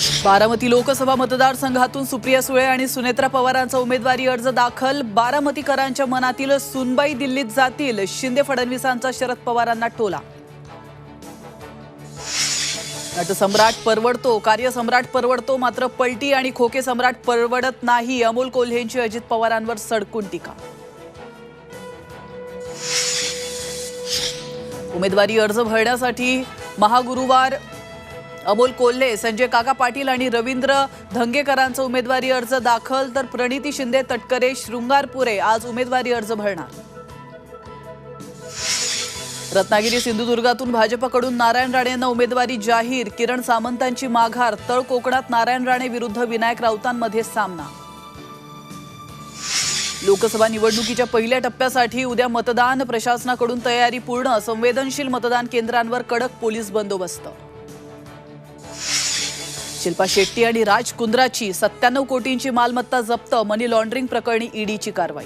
बारामती लोकसभा मतदारसंघातून सुप्रिया सुळे आणि सुनेत्रा पवारांचा उमेदवारी अर्ज दाखल। बारामतीकरांच्या मनातील सुनबाई दिल्लीत जातील, शिंदे फडणवीसांचा शरद पवारांना टोला। नटसम्राट परवडतो, कार्यसम्राट परवडतो, मात्र पलटी आणि खोके सम्राट परवडत नाही, अमोल कोल्हेंची अजित पवारांवर सडकून टीका। उमेदवारी अर्ज भरण्यासाठी महागुरुवार अमोल कोल्हे, संजय काका पाटील आणि रवींद्र धंगेकरांचा उमेदवारी अर्ज दाखल, तर प्रणिती शिंदे, तटकरे, शृंगारपुरे आज उमेदवारी अर्ज भरणार। रत्नागिरी सिंधुदुर्गातून भाजपकडून नारायण राणेंना उमेदवारी जाहीर, किरण सामंतांची माघार, तळ कोकणात नारायण राणे विरुद्ध विनायक राऊतांमध्ये सामना। लोकसभा निवडणुकीच्या पहिल्या टप्प्यासाठी उद्या मतदान, प्रशासनाकडून तयारी पूर्ण, संवेदनशील मतदान केंद्रांवर कडक पोलीस बंदोबस्त। शिल्पा शेट्टी आणि राज कुंद्राची 97 कोटींची मालमत्ता जप्त, मनी लॉन्ड्रिंग प्रकरणी ईडीची कारवाई।